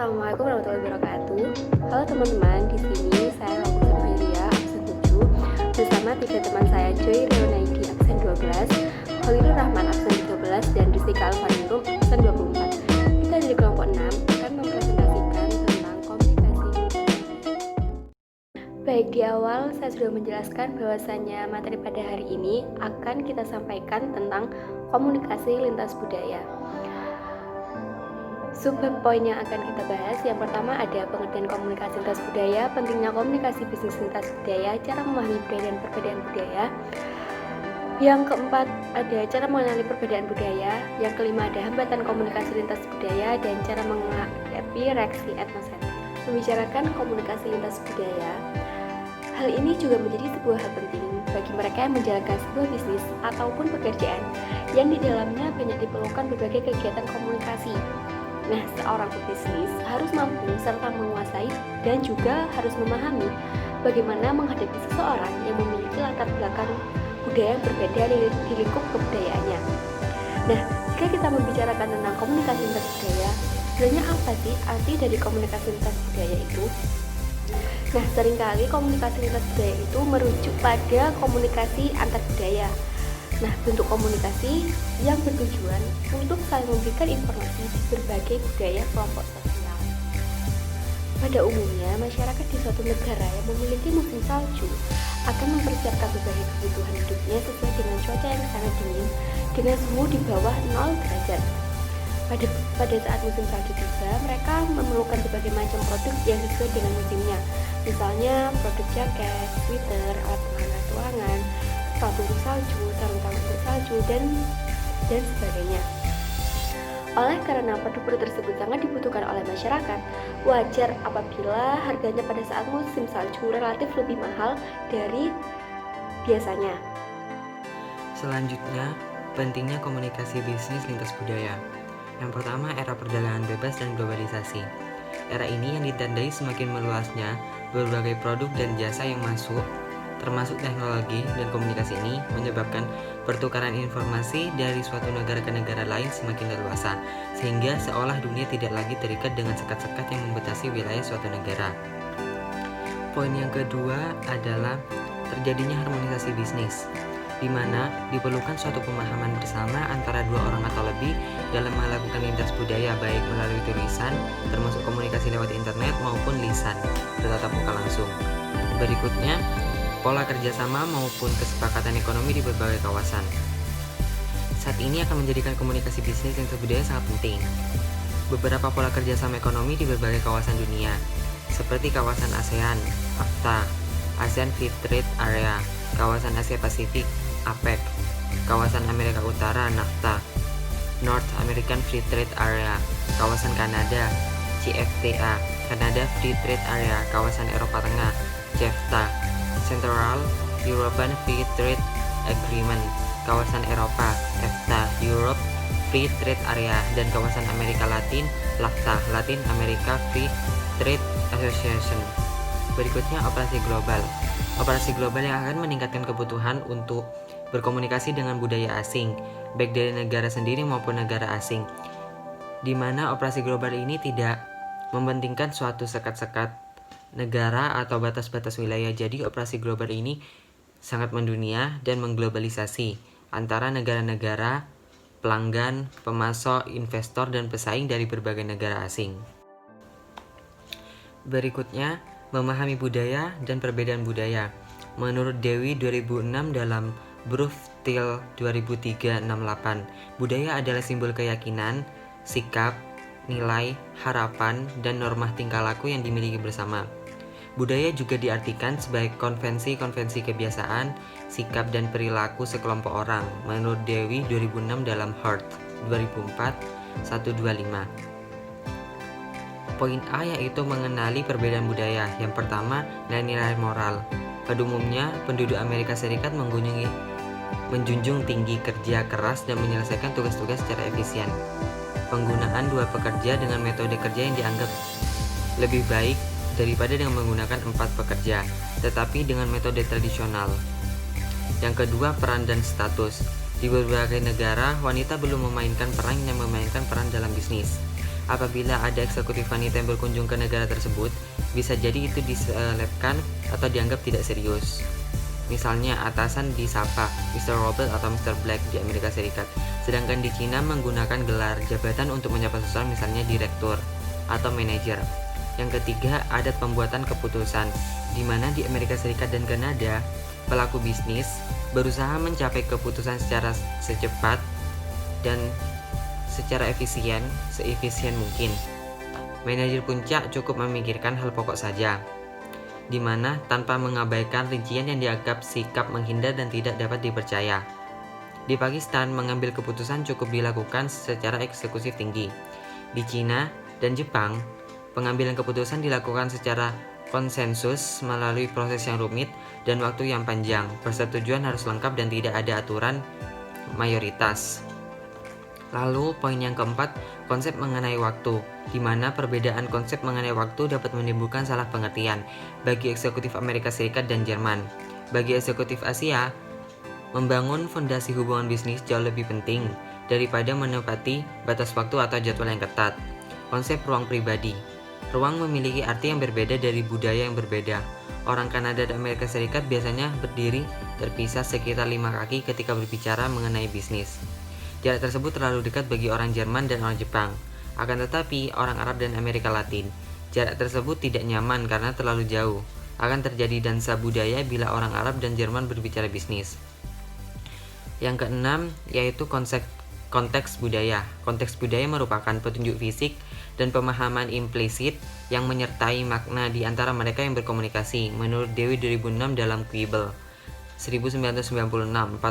Assalamualaikum warahmatullahi wabarakatuh. Halo teman-teman, di sini saya Rokusan Khairia, absen 7 bersama 3 teman saya, Joy Reonaidi, absen 12, Khalilur Rahman, absen 13, dan Rizika Alfanirum, absen 24. Kita dari kelompok 6 akan mempresentasikan tentang komunikasi. Baik, di awal saya sudah menjelaskan bahwasannya materi pada hari ini akan kita sampaikan tentang komunikasi lintas budaya. Subbab poin yang akan kita bahas, yang pertama ada pengertian komunikasi lintas budaya, pentingnya komunikasi bisnis lintas budaya, cara memahami budaya dan perbedaan budaya. Yang keempat ada cara mengenali perbedaan budaya. Yang kelima ada hambatan komunikasi lintas budaya dan cara menghadapi reaksi etnosetnik. Membicarakan komunikasi lintas budaya, hal ini juga menjadi sebuah hal penting bagi mereka yang menjalankan sebuah bisnis ataupun pekerjaan yang di dalamnya banyak diperlukan berbagai kegiatan komunikasi. Nah, seorang pebisnis harus mampu serta menguasai dan juga harus memahami bagaimana menghadapi seseorang yang memiliki latar belakang budaya yang berbeda di lingkup kebudayaannya. Nah, jika kita membicarakan tentang komunikasi lintas budaya, sebenarnya apa sih arti dari komunikasi lintas budaya itu? Nah, seringkali komunikasi lintas budaya itu merujuk pada komunikasi antar budaya. Nah, bentuk komunikasi yang bertujuan untuk saling memberikan informasi di berbagai budaya kelompok sosial. Pada umumnya, masyarakat di suatu negara yang memiliki musim salju akan mempersiapkan berbagai kebutuhan hidupnya sesuai dengan cuaca yang sangat dingin dengan suhu di bawah 0 derajat. Pada saat musim salju tiba, mereka memerlukan berbagai macam produk yang sesuai dengan musimnya. Misalnya produk jaket, sweater, alat penghangat ruangan, sepatu untuk salju, sarung tangan untuk salju, dan sebagainya. Oleh karena produk-produk tersebut sangat dibutuhkan oleh masyarakat, wajar apabila harganya pada saat musim salju relatif lebih mahal dari biasanya. Selanjutnya, pentingnya komunikasi bisnis lintas budaya. Yang pertama, era perdagangan bebas dan globalisasi. Era ini yang ditandai semakin meluasnya berbagai produk dan jasa yang masuk, termasuk teknologi dan komunikasi ini menyebabkan pertukaran informasi dari suatu negara ke negara lain semakin leluasa, sehingga seolah dunia tidak lagi terikat dengan sekat-sekat yang membatasi wilayah suatu negara. Poin yang kedua adalah terjadinya harmonisasi bisnis, di mana diperlukan suatu pemahaman bersama antara dua orang atau lebih dalam melakukan lintas budaya, baik melalui tulisan, termasuk komunikasi lewat internet maupun lisan bertatap muka langsung. Berikutnya, pola kerjasama maupun kesepakatan ekonomi di berbagai kawasan. Saat ini akan menjadikan komunikasi bisnis lintas budaya sangat penting. Beberapa pola kerjasama ekonomi di berbagai kawasan dunia, seperti kawasan ASEAN, AFTA, ASEAN Free Trade Area, kawasan Asia Pasifik, APEC, kawasan Amerika Utara, NAFTA, North American Free Trade Area, kawasan Kanada, CFTA, Canada Free Trade Area, kawasan Eropa Tengah, CEFTA, Central European Free Trade Agreement, kawasan Eropa, EFTA, Europe Free Trade Area, dan kawasan Amerika Latin, LAFTA, Latin America Free Trade Association. Berikutnya, operasi global. Operasi global yang akan meningkatkan kebutuhan untuk berkomunikasi dengan budaya asing, baik dari negara sendiri maupun negara asing, di mana operasi global ini tidak mementingkan suatu sekat-sekat negara atau batas-batas wilayah. Jadi operasi global ini sangat mendunia dan mengglobalisasi antara negara-negara, pelanggan, pemasok, investor, dan pesaing dari berbagai negara asing. Berikutnya, memahami budaya dan perbedaan budaya. Menurut Dewi 2006 dalam Bruftil 2003-68, budaya adalah simbol keyakinan, sikap, nilai, harapan, dan norma tingkah laku yang dimiliki bersama. Budaya juga diartikan sebagai konvensi-konvensi kebiasaan, sikap, dan perilaku sekelompok orang. Menurut Dewi 2006 dalam Heart 2004-125. Poin A yaitu mengenali perbedaan budaya. Yang pertama, nilai-nilai moral. Pada umumnya, penduduk Amerika Serikat menjunjung tinggi kerja keras dan menyelesaikan tugas-tugas secara efisien. Penggunaan dua pekerja dengan metode kerja yang dianggap lebih baik daripada dengan menggunakan 4 pekerja, tetapi dengan metode tradisional. Yang kedua, peran dan status. Di berbagai negara, wanita belum memainkan peran yang memainkan peran dalam bisnis. Apabila ada eksekutif wanita yang berkunjung ke negara tersebut, bisa jadi itu diselebkan atau dianggap tidak serius. Misalnya atasan disapa Mr. Robert atau Mr. Black di Amerika Serikat, sedangkan di Cina menggunakan gelar jabatan untuk menyapa seseorang, misalnya direktur atau manajer. Yang ketiga, adat pembuatan keputusan, di mana di Amerika Serikat dan Kanada, pelaku bisnis berusaha mencapai keputusan secara secepat dan secara seefisien mungkin. Manajer puncak cukup memikirkan hal pokok saja, di mana tanpa mengabaikan rincian yang dianggap sikap menghindar dan tidak dapat dipercaya. Di Pakistan, mengambil keputusan cukup dilakukan secara eksekutif tinggi. Di Cina dan Jepang, pengambilan keputusan dilakukan secara konsensus melalui proses yang rumit dan waktu yang panjang. Persetujuan harus lengkap dan tidak ada aturan mayoritas. Lalu poin yang keempat, konsep mengenai waktu, di mana perbedaan konsep mengenai waktu dapat menimbulkan salah pengertian bagi eksekutif Amerika Serikat dan Jerman. Bagi eksekutif Asia, membangun fondasi hubungan bisnis jauh lebih penting daripada menepati batas waktu atau jadwal yang ketat. Konsep ruang pribadi. Ruang memiliki arti yang berbeda dari budaya yang berbeda. Orang Kanada dan Amerika Serikat biasanya berdiri terpisah sekitar 5 kaki ketika berbicara mengenai bisnis. Jarak tersebut terlalu dekat bagi orang Jerman dan orang Jepang. Akan tetapi, orang Arab dan Amerika Latin, jarak tersebut tidak nyaman karena terlalu jauh. Akan terjadi dansa budaya bila orang Arab dan Jerman berbicara bisnis. Yang keenam, yaitu konteks budaya. Konteks budaya merupakan petunjuk fisik dan pemahaman implisit yang menyertai makna di antara mereka yang berkomunikasi, menurut Dewi 2006 dalam Quibble 1996-409.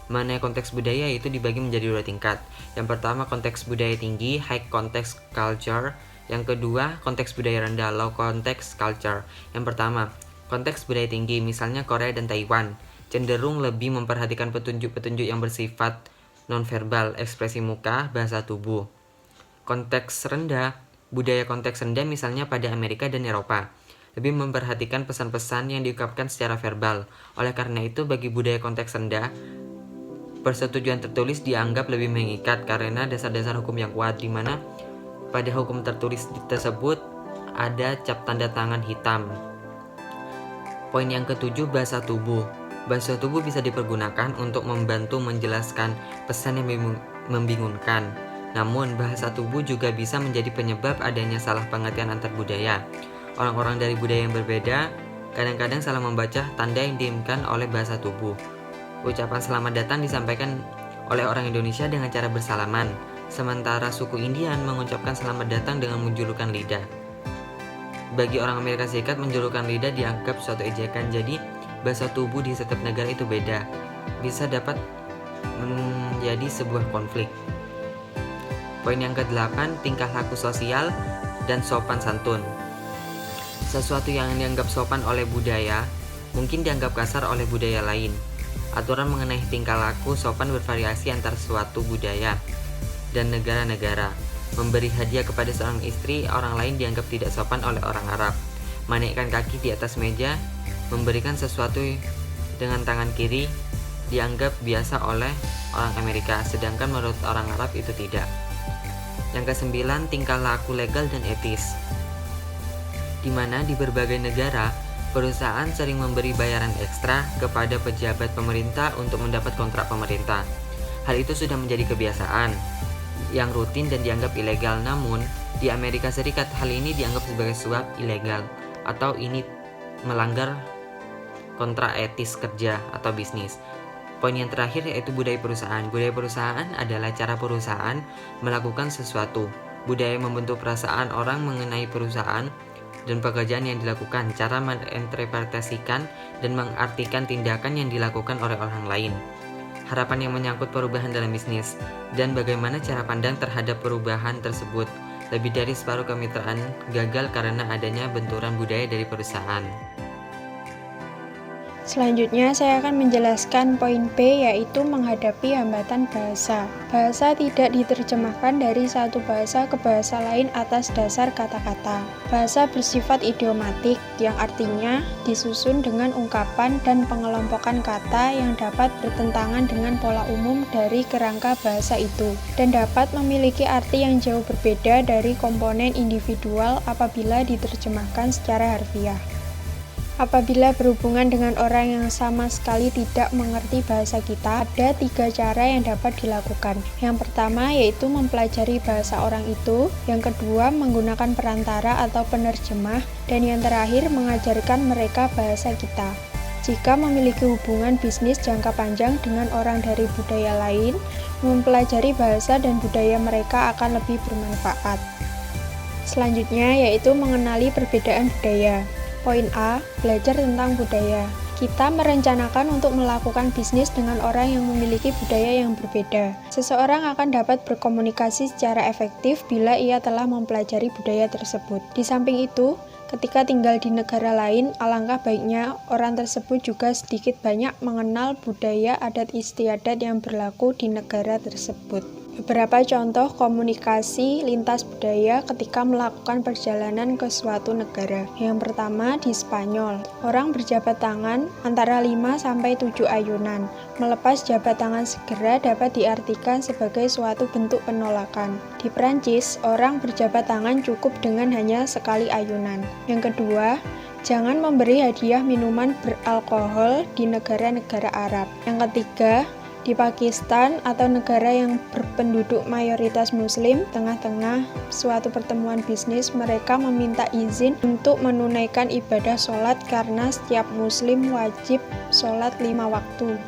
Mengenai konteks budaya itu dibagi menjadi 2 tingkat. Yang pertama, konteks budaya tinggi, high context culture. Yang kedua, konteks budaya rendah, low context culture. Yang pertama, konteks budaya tinggi, misalnya Korea dan Taiwan, cenderung lebih memperhatikan petunjuk-petunjuk yang bersifat nonverbal, ekspresi muka, bahasa tubuh. Konteks rendah, budaya konteks rendah misalnya pada Amerika dan Eropa, lebih memperhatikan pesan-pesan yang diungkapkan secara verbal. Oleh karena itu, bagi budaya konteks rendah, persetujuan tertulis dianggap lebih mengikat karena dasar-dasar hukum yang kuat, di mana pada hukum tertulis tersebut ada cap tanda tangan hitam. Poin yang ketujuh, bahasa tubuh. Bahasa tubuh bisa dipergunakan untuk membantu menjelaskan pesan yang membingungkan. Namun, bahasa tubuh juga bisa menjadi penyebab adanya salah pengertian antar budaya. Orang-orang dari budaya yang berbeda kadang-kadang salah membaca tanda yang diinginkan oleh bahasa tubuh. Ucapan selamat datang disampaikan oleh orang Indonesia dengan cara bersalaman, sementara suku Indian mengucapkan selamat datang dengan menjulurkan lidah. Bagi orang Amerika Serikat, menjulurkan lidah dianggap suatu ejekan, jadi bahasa tubuh di setiap negara itu beda, bisa dapat menjadi sebuah konflik. Poin yang ke-8, tingkah laku sosial dan sopan santun. Sesuatu yang dianggap sopan oleh budaya mungkin dianggap kasar oleh budaya lain. Aturan mengenai tingkah laku sopan bervariasi antar suatu budaya dan negara-negara. Memberi hadiah kepada seorang istri orang lain dianggap tidak sopan oleh orang Arab. Menaikkan kaki di atas meja, memberikan sesuatu dengan tangan kiri dianggap biasa oleh orang Amerika, sedangkan menurut orang Arab itu tidak. Yang ke-9, tingkah laku legal dan etis, di mana di berbagai negara perusahaan sering memberi bayaran ekstra kepada pejabat pemerintah untuk mendapat kontrak pemerintah. Hal itu sudah menjadi kebiasaan yang rutin dan dianggap ilegal. Namun, di Amerika Serikat hal ini dianggap sebagai suap ilegal atau ini melanggar kontrak etis kerja atau bisnis. Poin yang terakhir yaitu budaya perusahaan. Budaya perusahaan adalah cara perusahaan melakukan sesuatu. Budaya membentuk perasaan orang mengenai perusahaan dan pekerjaan yang dilakukan, cara menginterpretasikan dan mengartikan tindakan yang dilakukan oleh orang lain, harapan yang menyangkut perubahan dalam bisnis, dan bagaimana cara pandang terhadap perubahan tersebut. Lebih dari separuh kemitraan gagal karena adanya benturan budaya dari perusahaan. Selanjutnya, saya akan menjelaskan poin B, yaitu menghadapi hambatan bahasa. Bahasa tidak diterjemahkan dari satu bahasa ke bahasa lain atas dasar kata-kata. Bahasa bersifat idiomatik, yang artinya disusun dengan ungkapan dan pengelompokan kata yang dapat bertentangan dengan pola umum dari kerangka bahasa itu, dan dapat memiliki arti yang jauh berbeda dari komponen individual apabila diterjemahkan secara harfiah. Apabila berhubungan dengan orang yang sama sekali tidak mengerti bahasa kita, ada 3 cara yang dapat dilakukan. Yang pertama yaitu mempelajari bahasa orang itu, yang kedua menggunakan perantara atau penerjemah, dan yang terakhir mengajarkan mereka bahasa kita. Jika memiliki hubungan bisnis jangka panjang dengan orang dari budaya lain, mempelajari bahasa dan budaya mereka akan lebih bermanfaat. Selanjutnya yaitu mengenali perbedaan budaya. Poin A, belajar tentang budaya. Kita merencanakan untuk melakukan bisnis dengan orang yang memiliki budaya yang berbeda. Seseorang akan dapat berkomunikasi secara efektif bila ia telah mempelajari budaya tersebut. Di samping itu, ketika tinggal di negara lain, alangkah baiknya orang tersebut juga sedikit banyak mengenal budaya adat istiadat yang berlaku di negara tersebut. Beberapa contoh komunikasi lintas budaya ketika melakukan perjalanan ke suatu negara. Yang pertama di Spanyol, orang berjabat tangan antara 5-7 ayunan. Melepas jabat tangan segera dapat diartikan sebagai suatu bentuk penolakan. Di Prancis, orang berjabat tangan cukup dengan hanya sekali ayunan. Yang kedua, jangan memberi hadiah minuman beralkohol di negara-negara Arab. Yang ketiga, di Pakistan atau negara yang berpenduduk mayoritas Muslim, tengah-tengah suatu pertemuan bisnis, mereka meminta izin untuk menunaikan ibadah sholat karena setiap Muslim wajib sholat 5 waktu.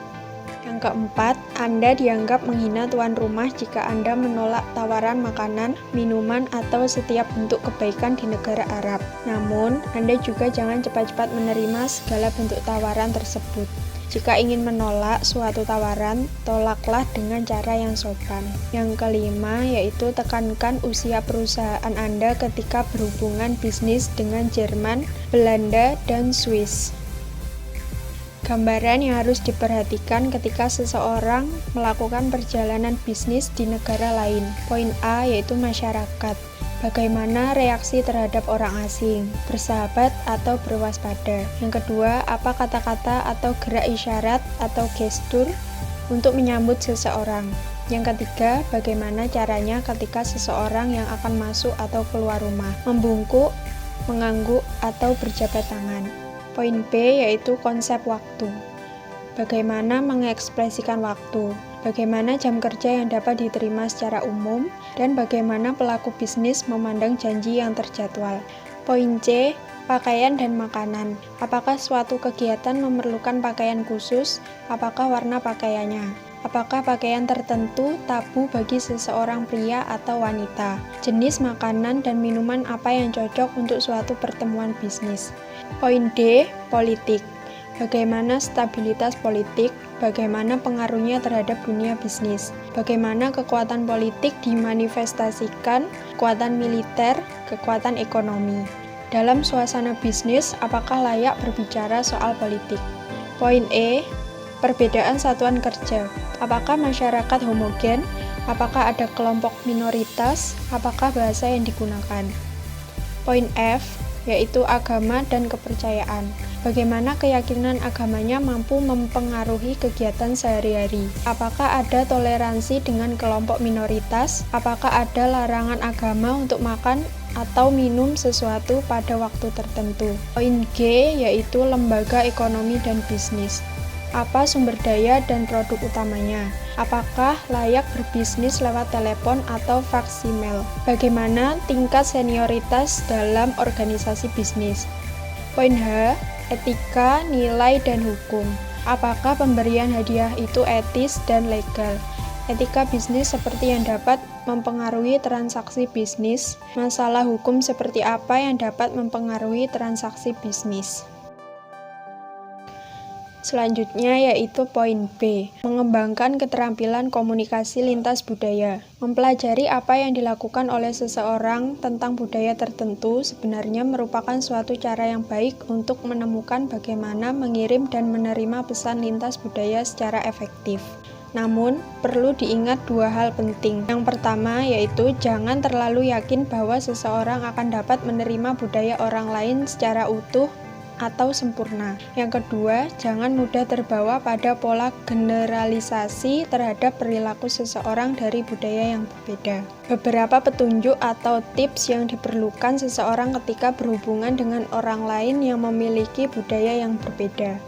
Yang keempat, Anda dianggap menghina tuan rumah jika Anda menolak tawaran makanan, minuman, atau setiap bentuk kebaikan di negara Arab. Namun, Anda juga jangan cepat-cepat menerima segala bentuk tawaran tersebut. Jika ingin menolak suatu tawaran, tolaklah dengan cara yang sopan. Yang kelima, yaitu tekankan usia perusahaan Anda ketika berhubungan bisnis dengan Jerman, Belanda, dan Swiss. Gambaran yang harus diperhatikan ketika seseorang melakukan perjalanan bisnis di negara lain. Poin A, yaitu masyarakat. Bagaimana reaksi terhadap orang asing, bersahabat atau berwaspada. Yang kedua, apa kata-kata atau gerak isyarat atau gestur untuk menyambut seseorang. Yang ketiga, bagaimana caranya ketika seseorang yang akan masuk atau keluar rumah, membungkuk, mengangguk, atau berjabat tangan. Poin B, yaitu konsep waktu. Bagaimana mengekspresikan waktu, bagaimana jam kerja yang dapat diterima secara umum, dan bagaimana pelaku bisnis memandang janji yang terjadwal. Poin C, pakaian dan makanan. Apakah suatu kegiatan memerlukan pakaian khusus? Apakah warna pakaiannya? Apakah pakaian tertentu tabu bagi seseorang pria atau wanita? Jenis makanan dan minuman apa yang cocok untuk suatu pertemuan bisnis? Poin D, politik. Bagaimana stabilitas politik, bagaimana pengaruhnya terhadap dunia bisnis, bagaimana kekuatan politik dimanifestasikan, kekuatan militer, kekuatan ekonomi. Dalam suasana bisnis, apakah layak berbicara soal politik? Poin E, perbedaan satuan kerja. Apakah masyarakat homogen? Apakah ada kelompok minoritas? Apakah bahasa yang digunakan? Poin F, yaitu agama dan kepercayaan. Bagaimana keyakinan agamanya mampu mempengaruhi kegiatan sehari-hari? Apakah ada toleransi dengan kelompok minoritas? Apakah ada larangan agama untuk makan atau minum sesuatu pada waktu tertentu? Poin G, yaitu lembaga ekonomi dan bisnis. Apa sumber daya dan produk utamanya? Apakah layak berbisnis lewat telepon atau fax email? Bagaimana tingkat senioritas dalam organisasi bisnis? Poin H, etika, nilai, dan hukum. Apakah pemberian hadiah itu etis dan legal? Etika bisnis seperti yang dapat mempengaruhi transaksi bisnis. Masalah hukum seperti apa yang dapat mempengaruhi transaksi bisnis? Selanjutnya yaitu poin B, mengembangkan keterampilan komunikasi lintas budaya. Mempelajari apa yang dilakukan oleh seseorang tentang budaya tertentu sebenarnya merupakan suatu cara yang baik untuk menemukan bagaimana mengirim dan menerima pesan lintas budaya secara efektif. Namun, perlu diingat dua hal penting. Yang pertama yaitu jangan terlalu yakin bahwa seseorang akan dapat menerima budaya orang lain secara utuh atau sempurna. Yang kedua, jangan mudah terbawa pada pola generalisasi terhadap perilaku seseorang dari budaya yang berbeda. Beberapa petunjuk atau tips yang diperlukan seseorang ketika berhubungan dengan orang lain yang memiliki budaya yang berbeda.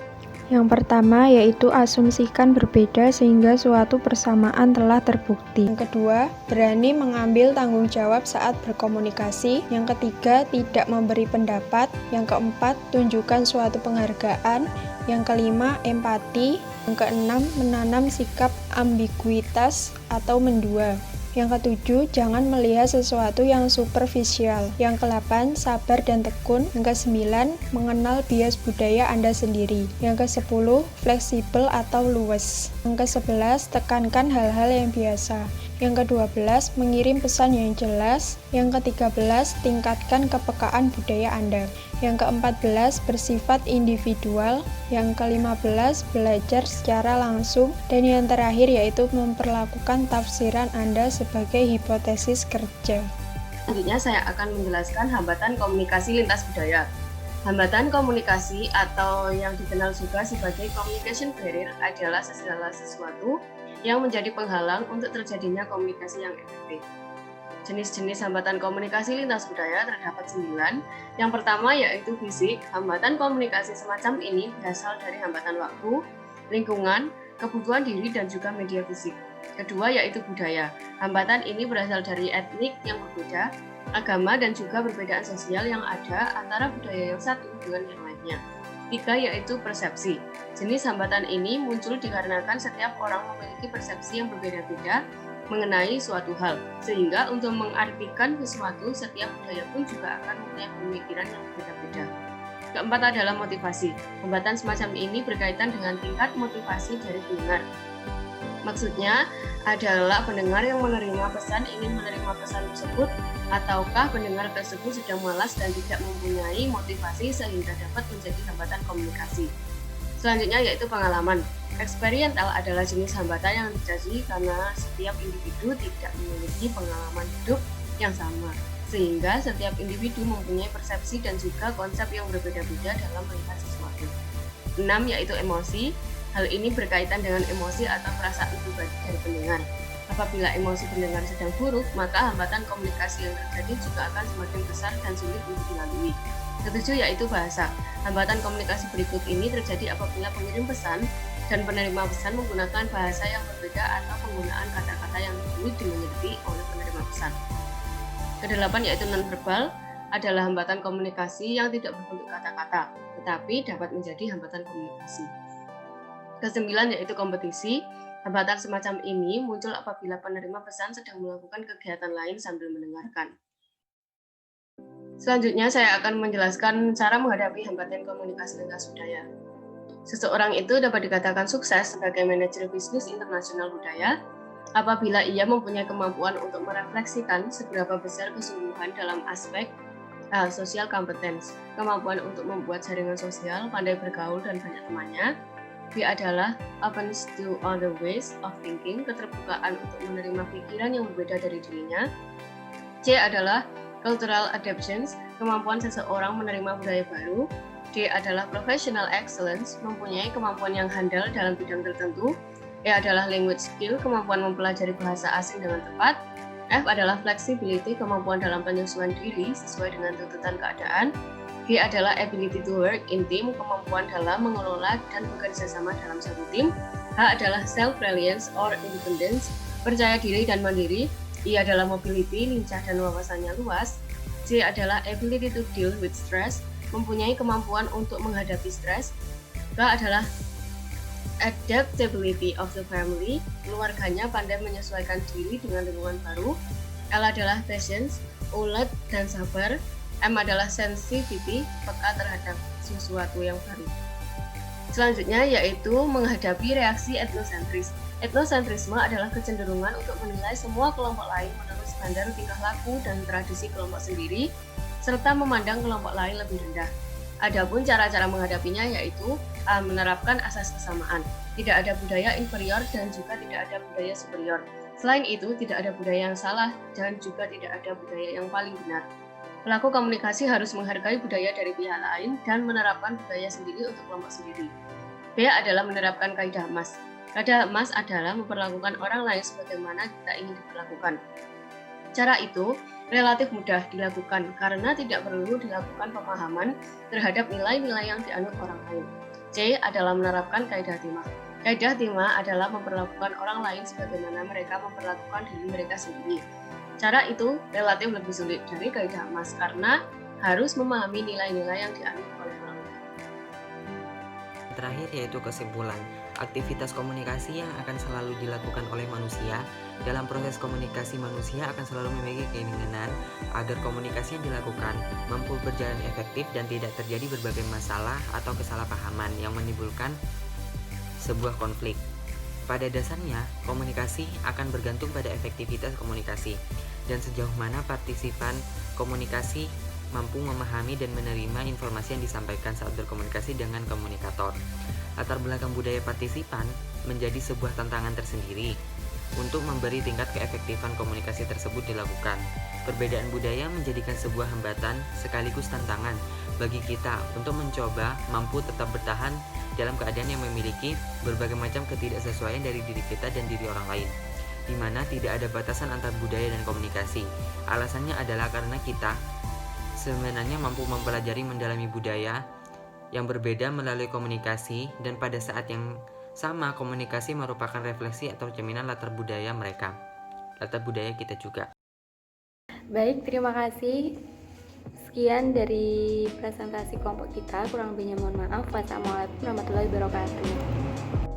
Yang pertama yaitu asumsikan berbeda sehingga suatu persamaan telah terbukti. Yang kedua, berani mengambil tanggung jawab saat berkomunikasi. Yang ketiga, tidak memberi pendapat. Yang keempat, tunjukkan suatu penghargaan. Yang kelima, empati. Yang keenam, menanam sikap ambiguitas atau mendua. Yang ketujuh, jangan melihat sesuatu yang superficial. Yang kedelapan, sabar dan tekun. Yang kesembilan, mengenal bias budaya Anda sendiri. Yang kesepuluh, fleksibel atau luwes. Yang kesebelas, tekankan hal-hal yang biasa. Yang ke-12, mengirim pesan yang jelas. Yang ke-13, tingkatkan kepekaan budaya Anda. Yang ke-14, bersifat individual. Yang ke-15, belajar secara langsung. Dan yang terakhir yaitu memperlakukan tafsiran Anda sebagai hipotesis kerja. Selanjutnya saya akan menjelaskan hambatan komunikasi lintas budaya. Hambatan komunikasi atau yang dikenal juga sebagai communication barrier adalah segala sesuatu yang menjadi penghalang untuk terjadinya komunikasi yang efektif. Jenis-jenis hambatan komunikasi lintas budaya terdapat 9. Yang pertama yaitu fisik. Hambatan komunikasi semacam ini berasal dari hambatan waktu, lingkungan, kebutuhan diri, dan juga media fisik. Kedua yaitu budaya. Hambatan ini berasal dari etnik yang berbeda, agama, dan juga perbedaan sosial yang ada antara budaya yang satu dengan yang lainnya. 3 yaitu persepsi. Jenis hambatan ini muncul dikarenakan setiap orang memiliki persepsi yang berbeda-beda mengenai suatu hal, sehingga untuk mengartikan sesuatu, setiap budaya pun juga akan mempunyai pemikiran yang berbeda-beda. Keempat adalah motivasi. Hambatan semacam ini berkaitan dengan tingkat motivasi dari pendengar. Maksudnya adalah pendengar yang menerima pesan ingin menerima pesan tersebut, ataukah pendengar tersebut sedang malas dan tidak mempunyai motivasi sehingga dapat menjadi hambatan komunikasi. Selanjutnya yaitu pengalaman. Experiential adalah jenis hambatan yang terjadi karena setiap individu tidak memiliki pengalaman hidup yang sama, sehingga setiap individu mempunyai persepsi dan juga konsep yang berbeda-beda dalam melihat sesuatu. 6 yaitu emosi. Hal ini berkaitan dengan emosi atau perasaan pribadi dari pendengar. Apabila emosi pendengar sedang buruk, maka hambatan komunikasi yang terjadi juga akan semakin besar dan sulit untuk dilalui. Ketujuh yaitu bahasa. Hambatan komunikasi berikut ini terjadi apabila pengirim pesan dan penerima pesan menggunakan bahasa yang berbeda atau penggunaan kata-kata yang sulit dimengerti oleh penerima pesan. Kedelapan yaitu nonverbal adalah hambatan komunikasi yang tidak berbentuk kata-kata, tetapi dapat menjadi hambatan komunikasi. Kesembilan yaitu kompetisi. Hambatan semacam ini muncul apabila penerima pesan sedang melakukan kegiatan lain sambil mendengarkan. Selanjutnya saya akan menjelaskan cara menghadapi hambatan komunikasi lintas budaya. Seseorang itu dapat dikatakan sukses sebagai manajer bisnis internasional budaya apabila ia mempunyai kemampuan untuk merefleksikan seberapa besar kesungguhan dalam aspek social competence, kemampuan untuk membuat jaringan sosial, pandai bergaul dan banyak temannya. B adalah openness to other ways of thinking, keterbukaan untuk menerima pikiran yang berbeda dari dirinya. C adalah cultural adaptations, kemampuan seseorang menerima budaya baru. D adalah professional excellence, mempunyai kemampuan yang handal dalam bidang tertentu. E adalah language skill, kemampuan mempelajari bahasa asing dengan tepat. F adalah flexibility, kemampuan dalam penyesuaian diri sesuai dengan tuntutan keadaan. G adalah ability to work in team, kemampuan dalam mengelola dan bekerja sama dalam satu tim. H adalah self-reliance or independence, percaya diri dan mandiri. I adalah mobility, lincah dan wawasannya luas. J adalah ability to deal with stress, mempunyai kemampuan untuk menghadapi stres. K adalah adaptability of the family, keluarganya pandai menyesuaikan diri dengan lingkungan baru. L adalah patience, ulet dan sabar. M adalah sensitivity, peka terhadap sesuatu yang baru. Selanjutnya yaitu menghadapi reaksi etnosentris. Etnosentrisme adalah kecenderungan untuk menilai semua kelompok lain menurut standar tingkah laku dan tradisi kelompok sendiri, serta memandang kelompok lain lebih rendah. Adapun cara-cara menghadapinya yaitu menerapkan asas kesamaan. Tidak ada budaya inferior dan juga tidak ada budaya superior. Selain itu, tidak ada budaya yang salah dan juga tidak ada budaya yang paling benar. Pelaku komunikasi harus menghargai budaya dari pihak lain dan menerapkan budaya sendiri untuk kelompok sendiri. B adalah menerapkan kaidah emas. Kaidah emas adalah memperlakukan orang lain sebagaimana kita ingin diperlakukan. Cara itu relatif mudah dilakukan karena tidak perlu dilakukan pemahaman terhadap nilai-nilai yang dianut orang lain. C adalah menerapkan kaidah timah. Kaidah timah adalah memperlakukan orang lain sebagaimana mereka memperlakukan diri mereka sendiri. Cara itu relatif lebih sulit dari kaidah emas karena harus memahami nilai-nilai yang dianut oleh orang lain. Terakhir yaitu kesimpulan. Aktivitas komunikasi yang akan selalu dilakukan oleh manusia. Dalam proses komunikasi, manusia akan selalu memiliki keinginan agar komunikasi yang dilakukan mampu berjalan efektif dan tidak terjadi berbagai masalah atau kesalahpahaman yang menimbulkan sebuah konflik. Pada dasarnya, komunikasi akan bergantung pada efektivitas komunikasi dan sejauh mana partisipan komunikasi mampu memahami dan menerima informasi yang disampaikan saat berkomunikasi dengan komunikator. Latar belakang budaya partisipan menjadi sebuah tantangan tersendiri untuk memberi tingkat keefektifan komunikasi tersebut dilakukan. Perbedaan budaya menjadikan sebuah hambatan sekaligus tantangan bagi kita untuk mencoba mampu tetap bertahan dalam keadaan yang memiliki berbagai macam ketidaksesuaian dari diri kita dan diri orang lain, di mana tidak ada batasan antar budaya dan komunikasi. Alasannya adalah karena kita sebenarnya mampu mempelajari mendalami budaya yang berbeda melalui komunikasi, dan pada saat yang sama komunikasi merupakan refleksi atau cerminan latar budaya mereka, latar budaya kita juga. Baik, terima kasih. Sekian dari presentasi kelompok kita. Kurang lebihnya mohon maaf. Wassalamualaikum warahmatullahi wabarakatuh.